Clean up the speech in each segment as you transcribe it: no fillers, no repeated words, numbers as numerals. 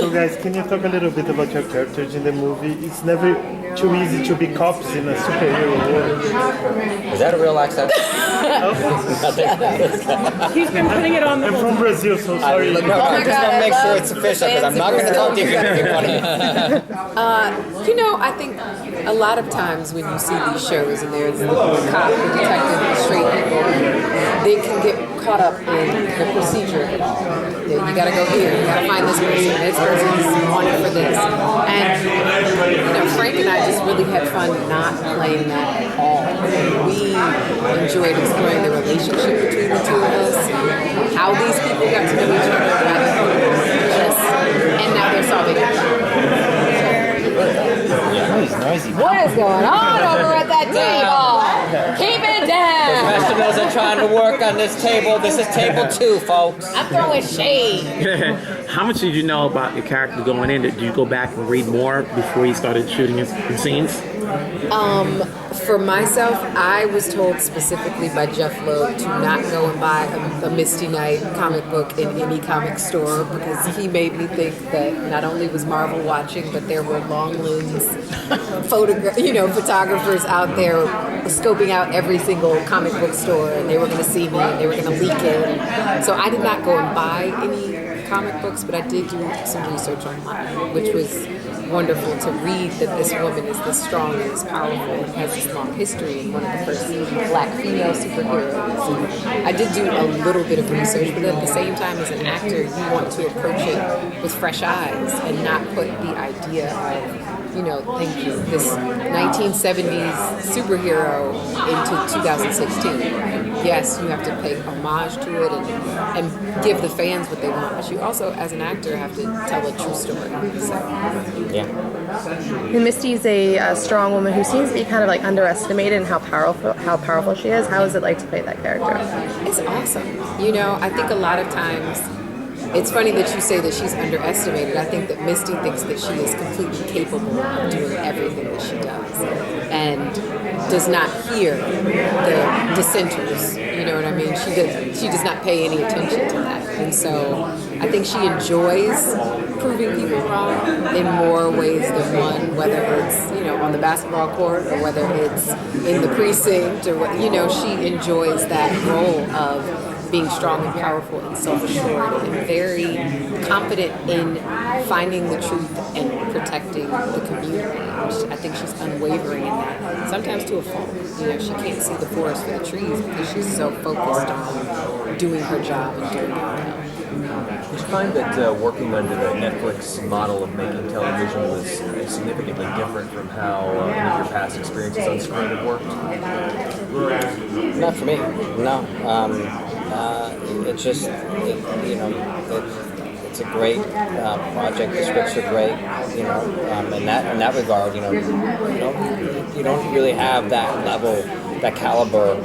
So guys, can you talk a little bit about your characters in the movie? It's never too easy to be cops in a superhero world. Is that a real accent? He's been putting it on the I'm from Brazil, so sorry. No, I just want to make sure it's official because I'm not going to talk to you if you're going to be funny. You know, I think a lot of times when you see these shows and there's the cop, the detective, the straight people, they can get caught up in the procedure of it all. You gotta go here, you gotta find this person's wanted for this. And, you know, Frank and I just really had fun not playing that at all. We enjoyed exploring the relationship between the two of us, how these people got to know each other, and now they're solving it. Noisy. What is going on over at that table? Keep it down! Professionals are trying to work on this table. This is table 2, folks. I'm throwing shade. How much did you know about your character going in? Did you go back and read more before you started shooting his scenes? For myself, I was told specifically by Jeff Loeb to not go and buy a Misty Knight comic book in any comic store because he made me think that not only was Marvel watching, but there were long lens photographers out there scoping out every single comic book store, and they were going to see me and they were going to leak it. So I did not go and buy any comic books, but I did do some research online, which was wonderful to read that this woman is this strong and this powerful and has this long history and one of the first black female superheroes. And I did do a little bit of research, but at the same time, as an actor, you want to approach it with fresh eyes and not put the idea of, thank you, this 1970s superhero into 2016. Yes, you have to pay homage to it and give the fans what they want, but you also, as an actor, have to tell a true story. So, yeah. And Misty's a strong woman who seems to be kind of like underestimated in how powerful she is. How is it like to play that character? It's awesome. I think a lot of times, it's funny that you say that she's underestimated. I think that Misty thinks that she is completely capable of doing everything that she does and does not hear the dissenters. You know what I mean? She does not pay any attention to that. And so I think she enjoys proving people wrong in more ways than one, whether it's, on the basketball court or whether it's in the precinct or what, she enjoys that role of being strong and powerful and self-assured and very confident in finding the truth and protecting the community. I think she's unwavering in that, sometimes to a fault. She can't see the forest for the trees because she's so focused on doing her job and doing it well. Did you find that working under the Netflix model of making television was significantly different from how your past experiences on screen have worked? Not for me, no. It's just, it's a great project. The scripts are great, in that regard, you don't really have that level, that caliber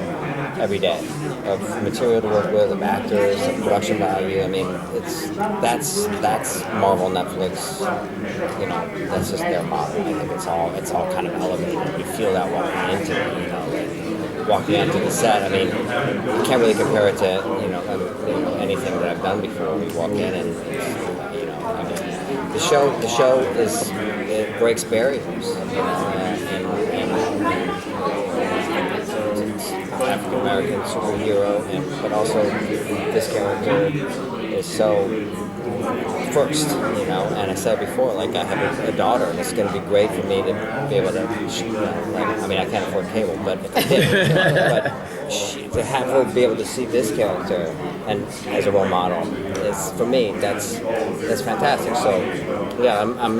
every day of material to work with, of actors, of production value. I mean, that's Marvel, Netflix. That's just their model. I think it's all kind of elevated. You feel that walking into it. Walking onto the set. I mean, you can't really compare it to anything that I've done before. We walk in and the show it breaks barriers. African American superhero, but also this character is so first, and I said before, like I have a daughter, and it's going to be great for me to be able to, I can't afford cable, but if I did, to have her be able to see this character and as a role model is, for me, that's fantastic. So, yeah, I'm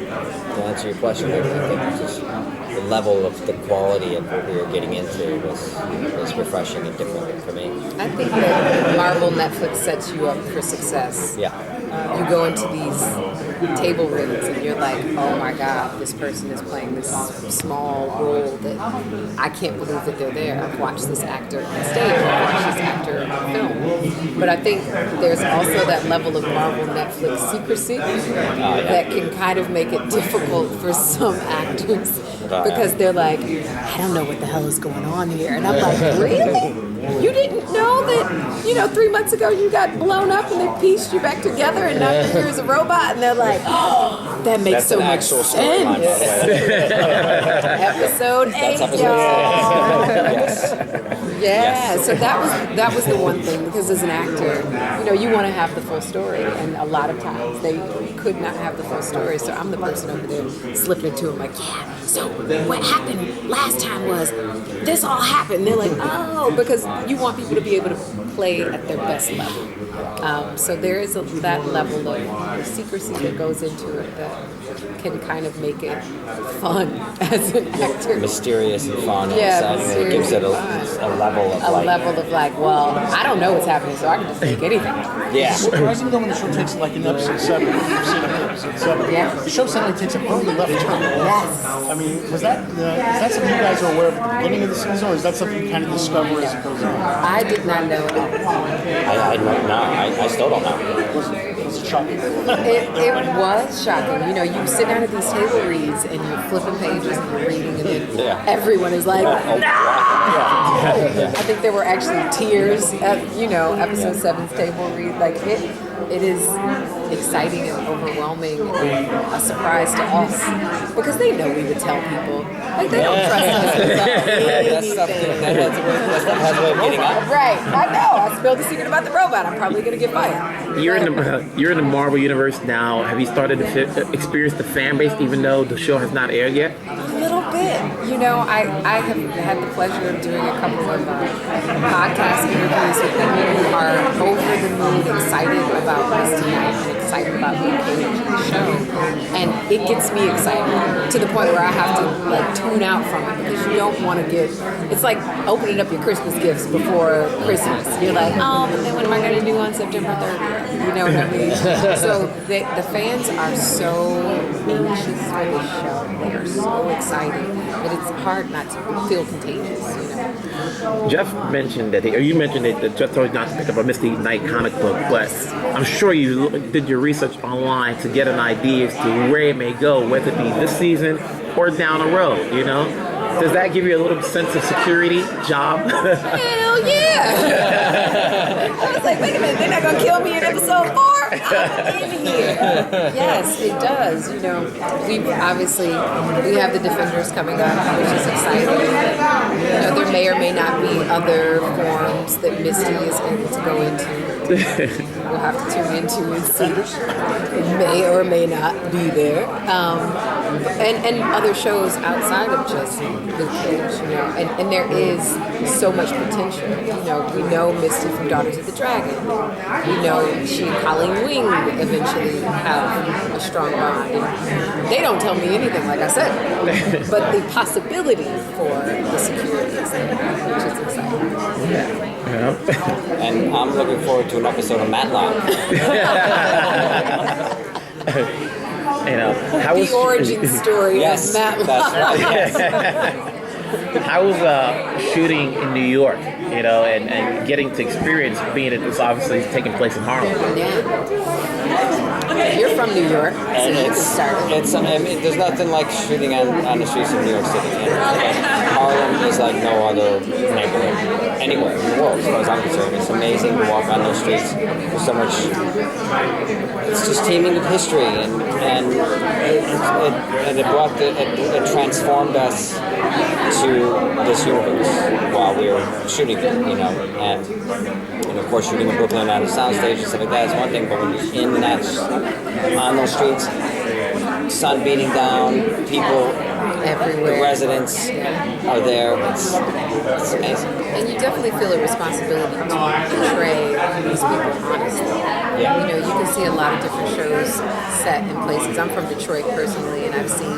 to answer your question, I think just the level of the quality of what we were getting into was refreshing and different for me. I think that Marvel Netflix sets you up for success. Yeah. You go into these table reads and you're like, oh my God, this person is playing this small role that I can't believe that they're there. I've watched this actor on stage, I've watched this actor on film. But I think there's also that level of Marvel Netflix secrecy that can kind of make it difficult for some actors because they're like, I don't know what the hell is going on here. And I'm like, really? You didn't know that, 3 months ago you got blown up and they pieced you back together and now you're here as a robot? And they're like, oh, that makes so much sense. Episode 8, y'all. Yeah, so that was the one thing, because as an actor, you want to have the full story, and a lot of times they could not have the full story. So I'm the person over there slipping it to them like, yeah, so what happened last time was this all happened. And they're like, oh, because you want people to be able to play at their best level. So there is that level of secrecy that goes into it that can kind of make it fun as an actor. Mysterious and fun. Yeah, And it gives it a level of well, I don't know what's happening, so I can just make anything. Yeah. Surprisingly, though, when the show takes, like in episode 7, you've seen episode 7, Yeah. the show suddenly takes a really left turn. Yes. I mean, is that something you guys are aware of at the beginning of the season, or is that something you kind of discover as it goes on? I did not know at all. I don't know. I still don't know. Was it shocking? It was shocking. You sit down at these table reads and you're flipping pages and you're reading, and then everyone is like, no! I think there were actually tears at, episode 7's table read. Like, it is exciting and overwhelming and a surprise to us, because they know we would tell people. Like, they don't trust us to tell anything. That has a way of getting out. Right. I know. I spilled the secret about the robot. I'm probably going to get fired. You're in the Marvel universe now. Have you started to experience the fan base, even though the show has not aired yet? A little bit. I have had the pleasure of doing a couple of podcast interviews with people who are over the moon, excited about Misty Knight and excited about LUGE CAGE, the show. And it gets me excited to the point where I have to tune out from it, because you don't want to get. It's like opening up your Christmas gifts before Christmas. You're like, oh, but then what am I going to do on September 30th? You know what I mean? So the fans are so anxious for the show. They are so excited that it's hard not to feel contagious. Jeff mentioned that, or you mentioned that Jeff told you not to pick up a Misty Knight comic book, but I'm sure you did your research online to get an idea as to where it may go, whether it be this season or down the road, Does that give you a little sense of security, job? Hell yeah! I was like, wait a minute, they're not gonna kill me in episode 4? I'm in here. Yes, it does. We have the Defenders coming up, which is exciting. There may or may not be other forms that Misty is able to go into. We'll have to tune into and see. It may or may not be there. And other shows outside of just LUGE CAGE, and there is so much potential. We know Misty from Daughters of the Dragon. We know she and Colleen Wing eventually have a strong bond. And they don't tell me anything, like I said, but the possibility for the security is there, which is exciting. And I'm looking forward to an episode of Matlock. How was the origin story Yes, of Matlock. that's right. Yes. How was shooting in New York, and getting to experience being that this obviously is taking place in Harlem? Yeah. You're from New York, so And you can start. there's nothing like shooting on the streets of New York City. Harlem is like no other neighborhood anywhere in the world, as far as I'm concerned. It's amazing to walk on those streets. There's so much. It's just teeming with history, and it transformed us to this universe while we were shooting it, and of course shooting in Brooklyn on the soundstage and stuff like that is one thing, but when you're on those streets, sun beating down, people Everywhere. the residents are there. It's amazing. And you definitely feel a responsibility to portray these people honestly. Yeah. You can see a lot of different shows set in places. I'm from Detroit personally, and I've seen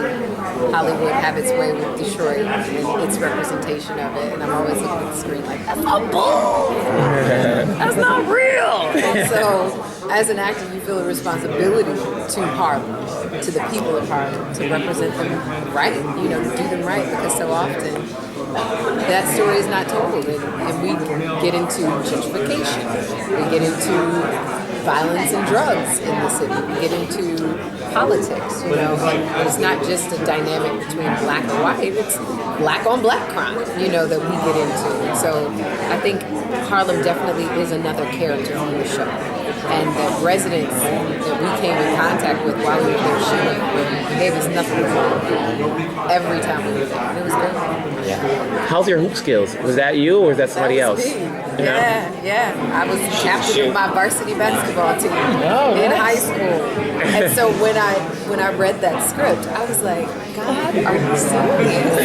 Hollywood have its way with Detroit and its representation of it. And I'm always looking at the screen like, that's not bull! That's not real! And so, as an actor, you feel a responsibility to Harlem, to the people of Harlem, to represent them right, to do them right, because so often that story is not told, and we get into gentrification, we get into violence and drugs in the city. We get into politics, you know. It's not just a dynamic between black and white, it's black on black crime, you know, that we get into. So I think Harlem definitely is another character on the show. And the residents that we came in contact with while we were there shooting gave us nothing but love every time we were there. And it was great. Yeah. How's your hoop skills? Was that you or was that somebody That was else? me. You know? Yeah. I was captain of my varsity basketball team in high school. And so when I read that script, I was like, God, are you serious?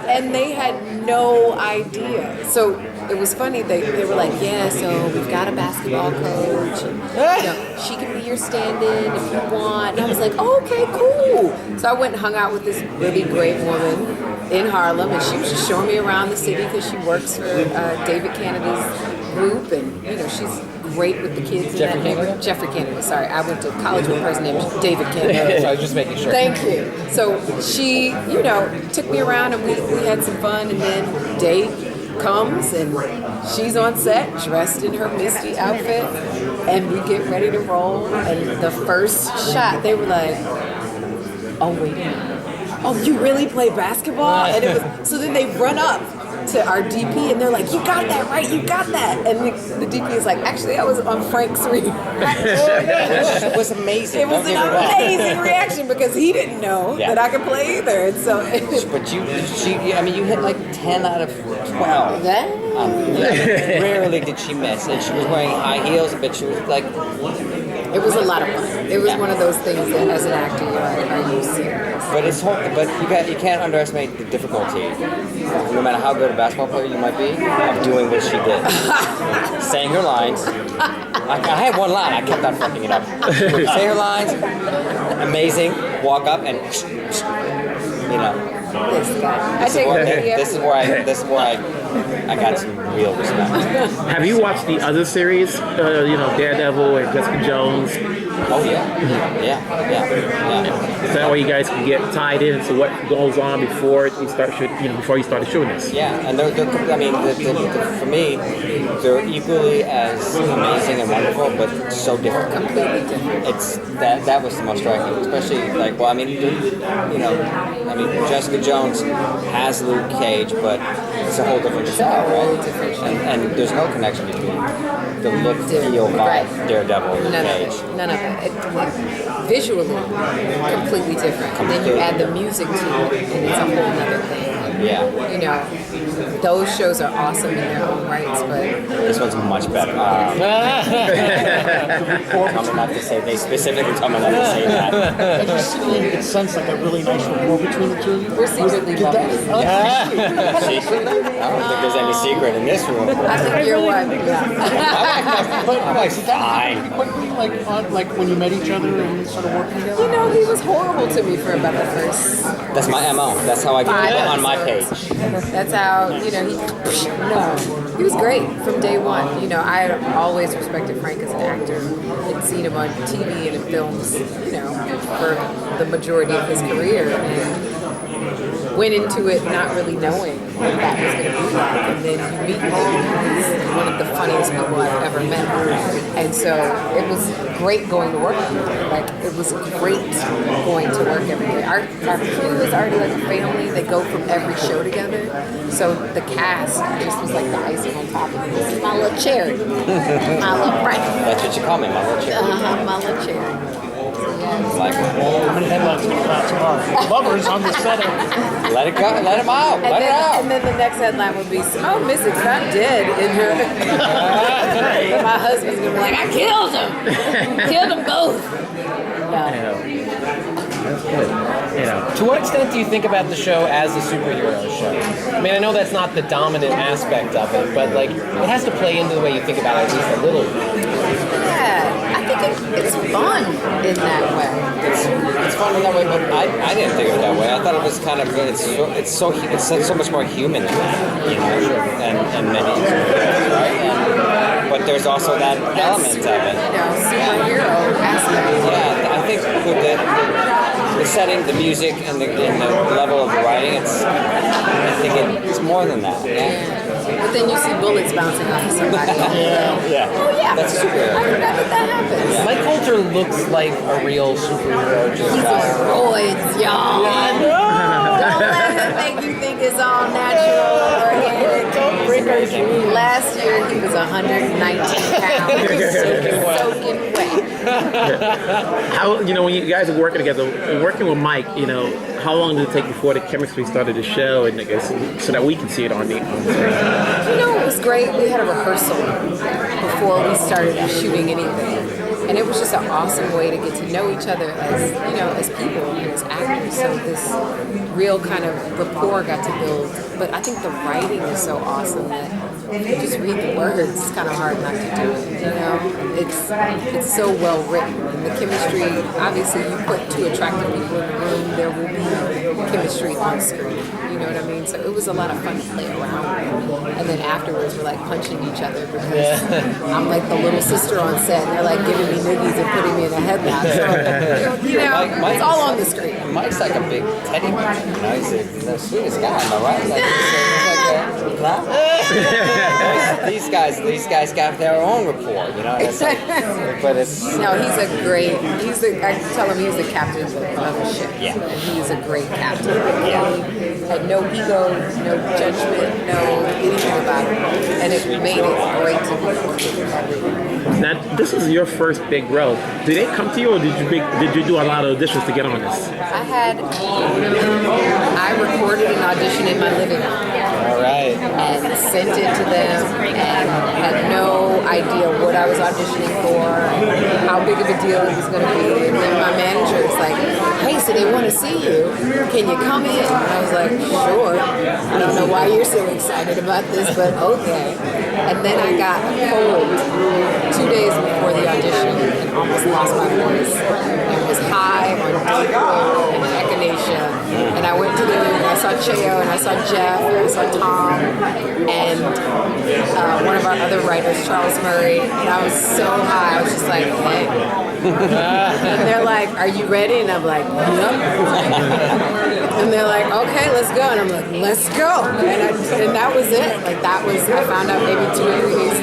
And they had no idea. So it was funny, they were like, yeah, so we've got a basketball coach, and, you know, she can be your stand-in if you want. And I was like, oh, okay, cool. So I went and hung out with this really great woman in Harlem, and she was just showing me around the city because she works for David Kennedy's group, and you know, she's great with the kids. Jeffrey in that Kennedy? neighborhood. Jeffrey Kennedy, sorry. I went to college with a person named David Kennedy. So I was just making sure. Thank you. So she, you know, took me around and we had some fun, and then Dave comes and she's on set dressed in her Misty outfit, and we get ready to roll, and the first shot they were like, oh wait a minute, oh you really play basketball? And it was, so then they run up to our DP and they're like, you got that right, you got that. And the DP is like, actually I was on Frank's read. It was amazing. It was an amazing reaction because he didn't know that I could play either. And so But you hit like 10 out of 12. Rarely did she miss, and she was wearing high heels, but she was like, it was a lot of fun. It was one of those things that as an actor you're like, are you serious? but it's hard, but you can't underestimate the difficulty, no matter how good a basketball player you might be, of doing what she did. Saying her lines. I had one line, I kept on fucking it up. Say her lines, amazing, walk up and, you know. This guy. I take This is where I got some real respect. Have you watched the other series? Daredevil and Jessica Jones. Oh yeah. Is that where you guys can get tied into what goes on before you start before you started shooting this? Yeah, and for me, they're equally as amazing and wonderful, but so different. completely different. It's that was the most striking, especially Jessica Jones has Luke Cage, but it's a whole different show, right? And there's no connection between the look, feel, vibe, Daredevil, and Luke Cage. None of it. Visually, completely different. And then you add the music to it, and it's a whole nother thing. Yeah. You know, those shows are awesome in their own rights, but This one's much better. They specifically told me not to say that. And you see, it sounds like a really nice rapport between the two of you. we're secretly loving it. Secret? I don't think there's any secret in this room. I think you're one. Yeah. I'm like, fine. Quickly, like when you met each other and sort of working together. You know, he was horrible to me for about the first That's my MO. That's how I get five it on my page. episodes. That's how, he was great from day one. You know, I had always respected Frank as an actor. I'd seen him on TV and in films, for the majority of his career. And went into it not really knowing what that was going to be like. And then you meet him. He's one of the funniest people I've ever met. And so it was great going to work with him. Like, it was great going to work every day. Our crew is already like a family. They go from every show together. So the cast just was like the icing on top of it. This is my little cherry. My little Frank. That's what you call me, my little cherry. My little cherry. Like, How many headlines can you pass tomorrow? Lovers on the set of let it go, let him out, let it out. And then the next headline would be, Simone Missick's not dead in her. But my husband's gonna be like, I killed him. Killed them both. No. That's good. To what extent do you think about the show as a superhero show? I mean, I know that's not the dominant aspect of it, but like it has to play into the way you think about it at least a little bit. Yeah, I think it's fun in that way. It's fun in that way, but I didn't think of it that way. I thought it was kind of it's so much more human than that, and many right. But there's also that element of it. Superhero aspect. Yeah, I think with the setting the music and the level of the writing, I think it's more than that. Yeah. But then you see bullets bouncing off of somebody. Yeah. Oh yeah. That's a superhero. I forgot that happens. Mike Coulter looks like a real superhero. Just He's on roids, y'all. Don't let him make you think it's all natural. Don't break our dreams. Last year he was 119 pounds, soaking wet. How, when you guys are working together, working with Mike, how long did it take before the chemistry started to show, and I guess so that we can see it on the screen? It was great. We had a rehearsal before we started shooting anything. And it was just an awesome way to get to know each other as people and as actors. So this real kind of rapport got to build. But I think the writing is so awesome that if you just read the words, it's kind of hard not to do it. It's so well written. And the chemistry, obviously, you put two attractive people in the room, there will be chemistry on screen. You know what I mean? So it was a lot of fun to play around with. And then afterwards, we're like punching each other because I'm like the little sister on set, and they're like giving me niggies and putting me in a headlock. So, Mike it's all on the screen. Mike's like a big teddy bear. He's the sweetest guy, am I right? Like, these guys got their own rapport, It's but it's No, I tell him he's the captain of the ship. Yeah. And he's a great captain. He had no ego, no judgment, no anything about it. And it made it great to be working with everyone. Now, this is your first big role. Did they come to you, or did you do a lot of auditions to get on this? I recorded an audition in my living room. all right. And sent it to them and had no idea what I was auditioning for, how big of a deal it was going to be. And then my manager was like, hey, so they want to see you. Can you come in? And I was like, sure. I don't know why you're so excited about this, but okay. And then I got a cold 2 days before the audition and almost lost my voice. It was high on Depot and echinacea. And I went to the room and I saw Cheo and I saw Jeff and I saw Tom and one of our other writers, Charles Murray, and I was so high, I was just like, hey. And they're like, are you ready? And I'm like, yep. And they're like, okay, let's go. And I'm like, let's go. And that was it. I found out maybe 2 or 3 days